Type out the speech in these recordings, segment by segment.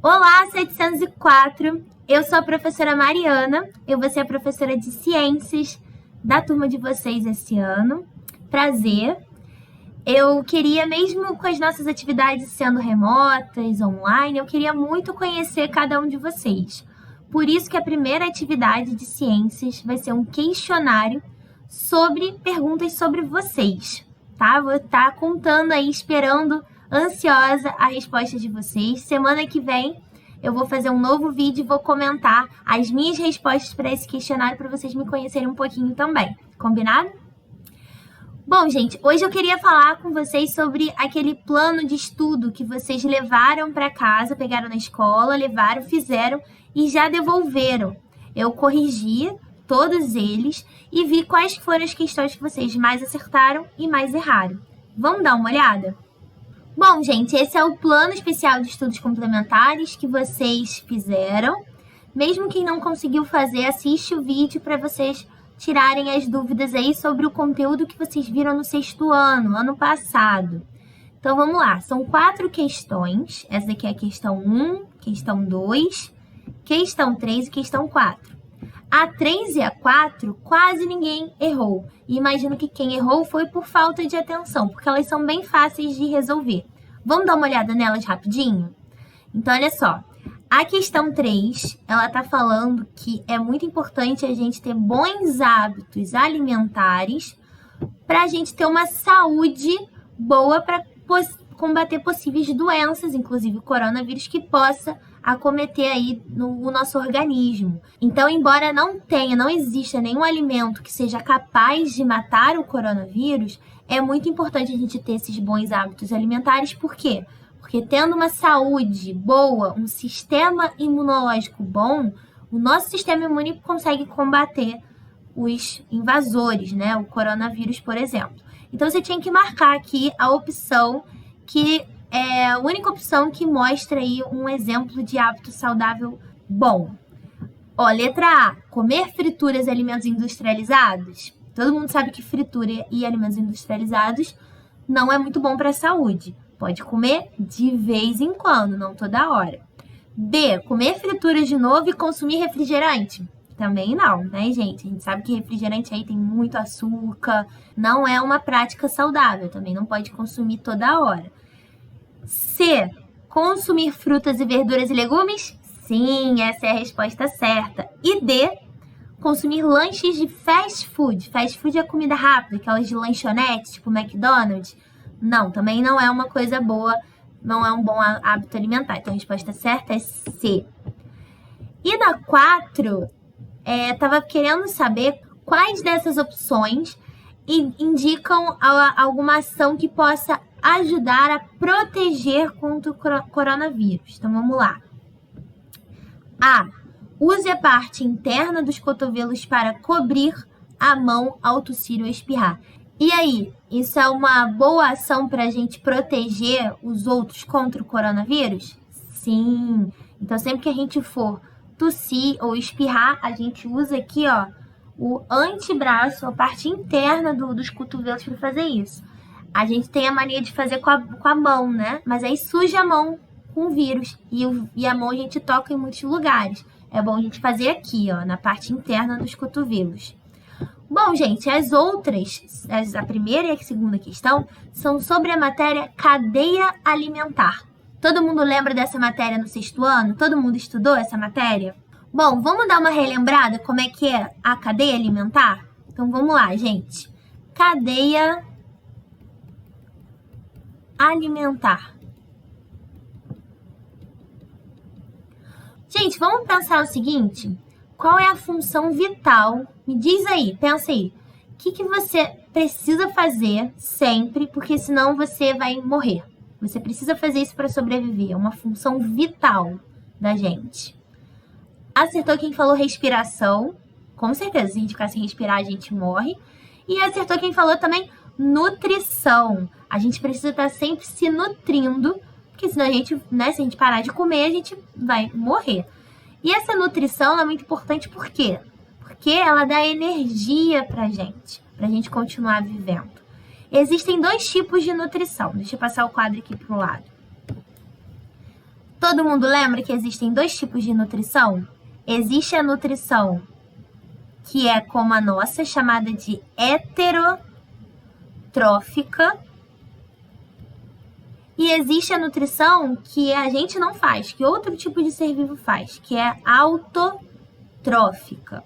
Olá, 704! Eu sou a professora Mariana, eu vou ser a professora de Ciências da turma de vocês esse ano. Prazer! Eu queria, mesmo com as nossas atividades sendo remotas, online, eu queria muito conhecer cada um de vocês. Por isso que a primeira atividade de Ciências vai ser um questionário sobre perguntas sobre vocês, tá? Vou estar contando aí, esperando ansiosa a resposta de vocês. Semana que vem eu vou fazer um novo vídeo e vou comentar as minhas respostas para esse questionário para vocês me conhecerem um pouquinho também. Combinado? Bom, gente, hoje eu queria falar com vocês sobre aquele plano de estudo que vocês levaram para casa, pegaram na escola, levaram, fizeram e já devolveram. Eu corrigi todos eles e vi quais foram as questões que vocês mais acertaram e mais erraram. Vamos dar uma olhada? Bom, gente, esse é o plano especial de estudos complementares que vocês fizeram. Mesmo quem não conseguiu fazer, assiste o vídeo para vocês tirarem as dúvidas aí sobre o conteúdo que vocês viram no 6º ano, ano passado. Então, vamos lá. São 4 questões. Essa daqui é a questão 1, questão 2, questão 3 e questão 4. A 3 e a 4, quase ninguém errou. E imagino que quem errou foi por falta de atenção, porque elas são bem fáceis de resolver. Vamos dar uma olhada nelas rapidinho? Então, olha só. A questão 3, ela está falando que é muito importante a gente ter bons hábitos alimentares para a gente ter uma saúde boa para combater possíveis doenças, inclusive o coronavírus, que possa acometer aí no nosso organismo. Então, embora não exista nenhum alimento que seja capaz de matar o coronavírus, é muito importante a gente ter esses bons hábitos alimentares. Por quê? Porque tendo uma saúde boa, um sistema imunológico bom, o nosso sistema imune consegue combater os invasores, né? O coronavírus, por exemplo. Então, você tinha que marcar aqui a opção que é a única opção que mostra aí um exemplo de hábito saudável bom. Ó, letra A, comer frituras e alimentos industrializados. Todo mundo sabe que fritura e alimentos industrializados não é muito bom para a saúde. Pode comer de vez em quando, não toda hora. B, comer frituras de novo e consumir refrigerante. Também não, né, gente? A gente sabe que refrigerante aí tem muito açúcar, não é uma prática saudável, também não pode consumir toda hora. C, consumir frutas e verduras e legumes? Sim, essa é a resposta certa. E D, consumir lanches de fast food. Fast food é comida rápida, aquelas de lanchonete, tipo McDonald's. Não, também não é uma coisa boa, não é um bom hábito alimentar. Então, a resposta certa é C. E na 4, estava querendo saber quais dessas opções indicam alguma ação que possa ajudar a proteger contra o coronavírus. Então, vamos lá. A. Use a parte interna dos cotovelos para cobrir a mão ao tossir ou espirrar. E aí, isso é uma boa ação para a gente proteger os outros contra o coronavírus? Sim. Então, sempre que a gente for tossir ou espirrar, a gente usa aqui, ó, o antebraço, a parte interna dos cotovelos para fazer isso. A gente tem a mania de fazer com a mão, né? Mas aí suja a mão com o vírus. E a mão a gente toca em muitos lugares. É bom a gente fazer aqui, ó, na parte interna dos cotovelos. Bom, gente, as outras, a primeira e a segunda questão, são sobre a matéria cadeia alimentar. Todo mundo lembra dessa matéria no 6º ano? Todo mundo estudou essa matéria? Bom, vamos dar uma relembrada como é que é a cadeia alimentar? Então, vamos lá, gente. Cadeia alimentar. Gente, vamos pensar o seguinte. Qual é a função vital? Me diz aí, pensa aí. O que você precisa fazer sempre, porque senão você vai morrer. Você precisa fazer isso para sobreviver. É uma função vital da gente. Acertou quem falou respiração. Com certeza, se a gente ficar sem respirar, a gente morre. E acertou quem falou também nutrição. A gente precisa estar sempre se nutrindo, porque senão a gente, né, se a gente parar de comer, a gente vai morrer. E essa nutrição é muito importante por quê? Porque ela dá energia pra gente continuar vivendo. Existem 2 tipos de nutrição. Deixa eu passar o quadro aqui pro lado. Todo mundo lembra que existem dois tipos de nutrição? Existe a nutrição que é como a nossa, chamada de heterotrófica. E existe a nutrição que a gente não faz, que outro tipo de ser vivo faz, que é autotrófica.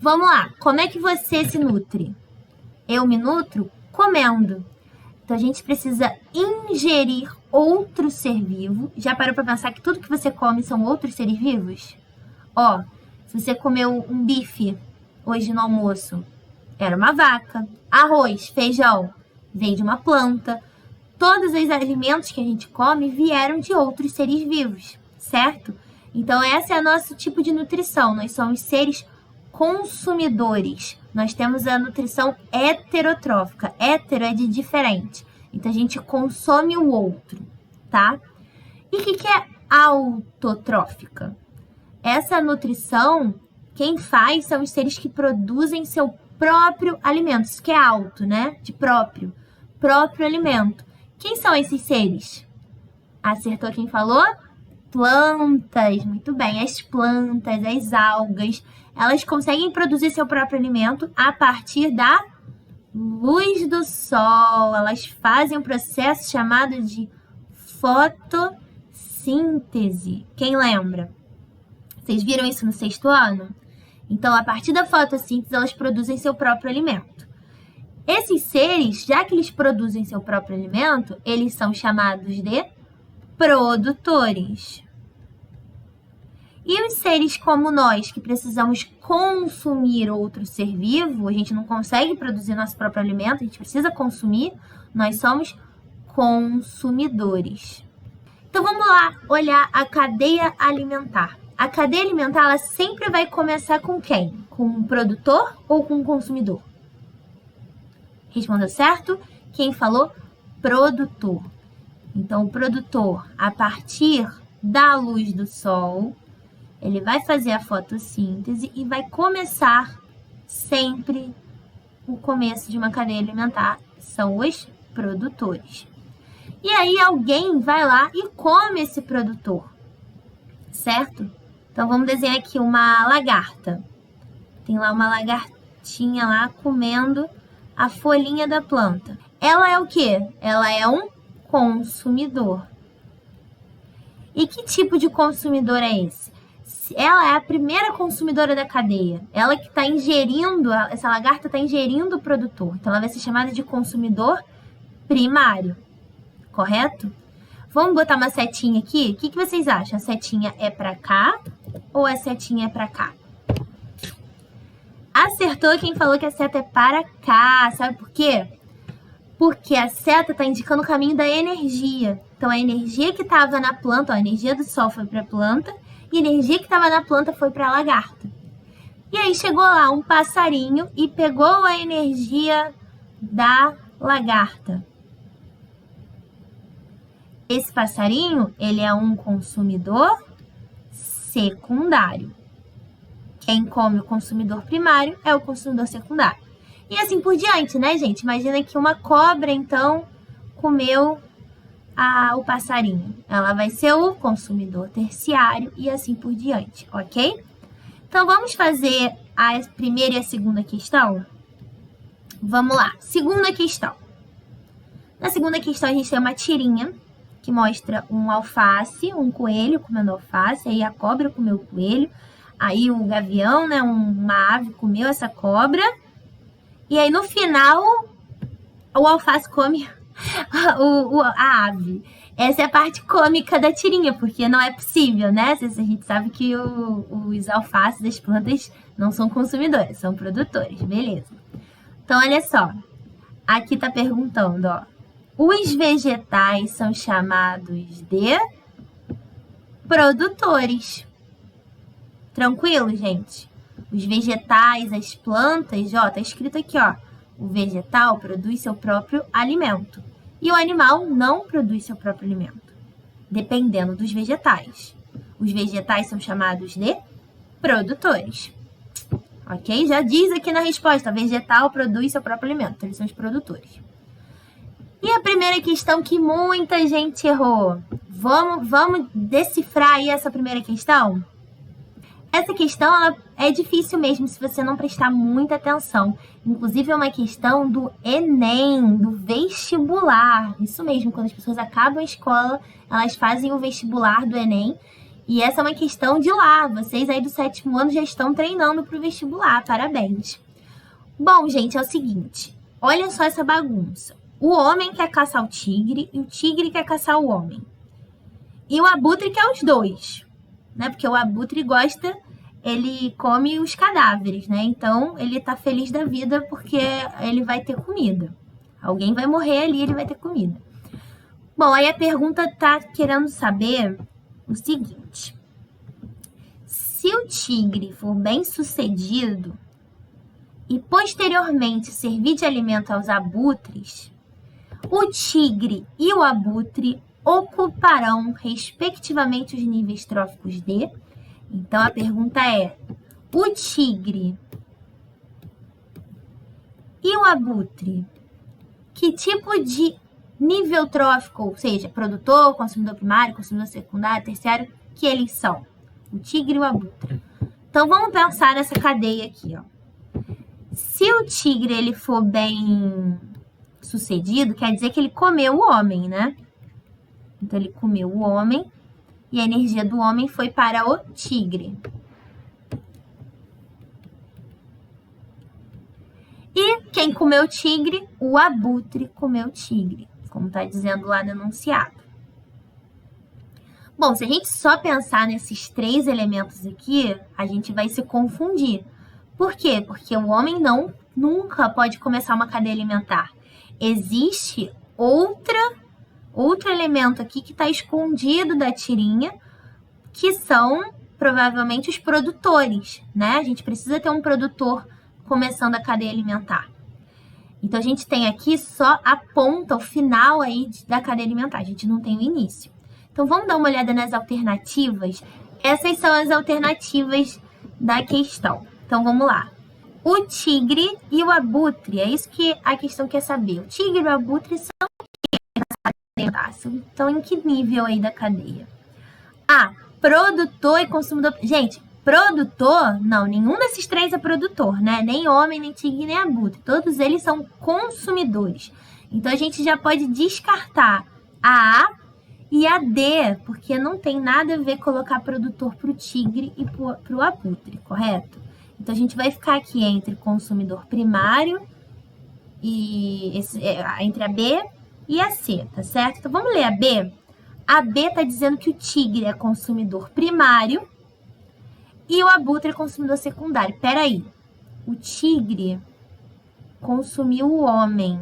Vamos lá, como é que você se nutre? Eu me nutro comendo. Então, a gente precisa ingerir outro ser vivo. Já parou para pensar que tudo que você come são outros seres vivos? Ó, se você comeu um bife hoje no almoço, era uma vaca. Arroz, feijão, veio de uma planta. Todos os alimentos que a gente come vieram de outros seres vivos, certo? Então, esse é o nosso tipo de nutrição. Nós somos seres consumidores. Nós temos a nutrição heterotrófica. Hétero é de diferente. Então, a gente consome o outro, tá? E o que é autotrófica? Essa nutrição, quem faz são os seres que produzem seu próprio alimento. Isso que é auto, né? De próprio. Próprio alimento. Quem são esses seres? Acertou quem falou? Plantas. Muito bem. As plantas, as algas, elas conseguem produzir seu próprio alimento a partir da luz do sol. Elas fazem um processo chamado de fotossíntese. Quem lembra? Vocês viram isso no 6º ano? Então, a partir da fotossíntese, elas produzem seu próprio alimento. Esses seres, já que eles produzem seu próprio alimento, eles são chamados de produtores. E os seres como nós, que precisamos consumir outro ser vivo, a gente não consegue produzir nosso próprio alimento, a gente precisa consumir, nós somos consumidores. Então vamos lá olhar a cadeia alimentar. A cadeia alimentar, ela sempre vai começar com quem? Com um produtor ou com um consumidor? Respondeu certo? Quem falou? Produtor. Então, o produtor, a partir da luz do sol, ele vai fazer a fotossíntese e vai começar sempre o começo de uma cadeia alimentar. São os produtores. E aí, alguém vai lá e come esse produtor, certo? Então, vamos desenhar aqui uma lagarta. Tem lá uma lagartinha lá comendo a folhinha da planta. Ela é o quê? Ela é um consumidor. E que tipo de consumidor é esse? Ela é a primeira consumidora da cadeia. Ela que está ingerindo, essa lagarta está ingerindo o produtor. Então, ela vai ser chamada de consumidor primário. Correto? Vamos botar uma setinha aqui? O que vocês acham? A setinha é para cá ou a setinha é para cá? Acertou quem falou que a seta é para cá. Sabe por quê? Porque a seta está indicando o caminho da energia. Então, a energia que estava na planta, ó, a energia do sol foi para a planta, e a energia que estava na planta foi para a lagarta. E aí chegou lá um passarinho e pegou a energia da lagarta. Esse passarinho, ele é um consumidor secundário. Quem come o consumidor primário é o consumidor secundário. E assim por diante, né, gente? Imagina que uma cobra, então, comeu o passarinho. Ela vai ser o consumidor terciário e assim por diante, ok? Então, vamos fazer a primeira e a segunda questão? Vamos lá. Segunda questão. Na segunda questão, a gente tem uma tirinha que mostra um alface, um coelho comendo alface, aí a cobra comeu o coelho. Aí o gavião, né, uma ave, comeu essa cobra. E aí no final, o alface come a ave. Essa é a parte cômica da tirinha, porque não é possível, né? A gente sabe que os alfaces das plantas não são consumidores, são produtores, beleza. Então, olha só. Aqui tá perguntando, ó. Os vegetais são chamados de produtores. Tranquilo, gente? Os vegetais, as plantas, ó, tá escrito aqui, ó. O vegetal produz seu próprio alimento. E o animal não produz seu próprio alimento, dependendo dos vegetais. Os vegetais são chamados de produtores. Ok? Já diz aqui na resposta, vegetal produz seu próprio alimento. Então, eles são os produtores. E a primeira questão que muita gente errou. Vamos decifrar aí essa primeira questão? Essa questão ela é difícil mesmo se você não prestar muita atenção. Inclusive, é uma questão do Enem, do vestibular. Isso mesmo, quando as pessoas acabam a escola, elas fazem o vestibular do Enem. E essa é uma questão de lá. Vocês aí do 7º ano já estão treinando para o vestibular. Parabéns. Bom, gente, é o seguinte. Olha só essa bagunça. O homem quer caçar o tigre e o tigre quer caçar o homem. E o abutre quer os dois, né? Porque o abutre gosta, ele come os cadáveres, né? Então, ele tá feliz da vida porque ele vai ter comida. Alguém vai morrer ali, ele vai ter comida. Bom, aí a pergunta tá querendo saber o seguinte. Se o tigre for bem sucedido e posteriormente servir de alimento aos abutres, o tigre e o abutre ocuparão, respectivamente, os níveis tróficos D. Então, a pergunta é, o tigre e o abutre, que tipo de nível trófico, ou seja, produtor, consumidor primário, consumidor secundário, terciário, que eles são? O tigre e o abutre. Então, vamos pensar nessa cadeia aqui, ó. Se o tigre ele for bem sucedido, quer dizer que ele comeu o homem, né? Então, ele comeu o homem e a energia do homem foi para o tigre. E quem comeu o tigre? O abutre comeu o tigre, como está dizendo lá no enunciado. Bom, se a gente só pensar nesses 3 elementos aqui, a gente vai se confundir. Por quê? Porque o homem nunca pode começar uma cadeia alimentar. Existe outro elemento aqui que está escondido da tirinha, que são provavelmente os produtores, né? A gente precisa ter um produtor começando a cadeia alimentar. Então, a gente tem aqui só a ponta, o final aí da cadeia alimentar, a gente não tem o início. Então, vamos dar uma olhada nas alternativas? Essas são as alternativas da questão. Então, vamos lá. O tigre e o abutre, é isso que a questão quer saber. O tigre e o abutre são então, em que nível aí da cadeia? Produtor e consumidor. Gente, produtor, não, nenhum desses 3 é produtor, né? Nem homem, nem tigre, nem abutre. Todos eles são consumidores. Então, a gente já pode descartar a e a D, porque não tem nada a ver colocar produtor para o tigre e para o abutre, correto? Então, a gente vai ficar aqui entre consumidor primário e entre a B e a C, tá certo? Então, vamos ler a B. A B está dizendo que o tigre é consumidor primário e o abutre é consumidor secundário. Peraí, o tigre consumiu o homem.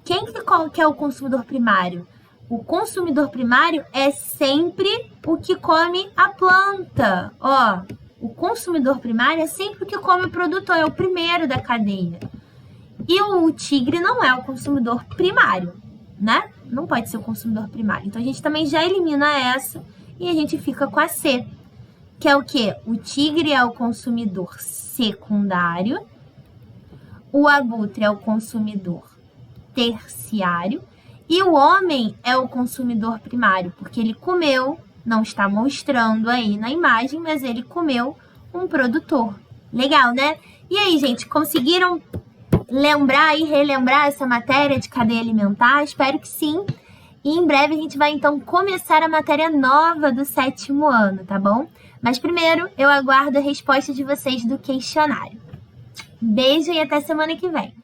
Quem que é o consumidor primário? O consumidor primário é sempre o que come a planta. Ó, o consumidor primário é sempre o que come o produtor, é o primeiro da cadeia. E o tigre não é o consumidor primário, né? Não pode ser o consumidor primário. Então, a gente também já elimina essa e a gente fica com a C, que é o quê? O tigre é o consumidor secundário, o abutre é o consumidor terciário e o homem é o consumidor primário, porque ele comeu, não está mostrando aí na imagem, mas ele comeu um produtor. Legal, né? E aí, gente, conseguiram lembrar e relembrar essa matéria de cadeia alimentar? Espero que sim. E em breve a gente vai, então, começar a matéria nova do 7º ano, tá bom? Mas primeiro, eu aguardo a resposta de vocês do questionário. Beijo e até semana que vem.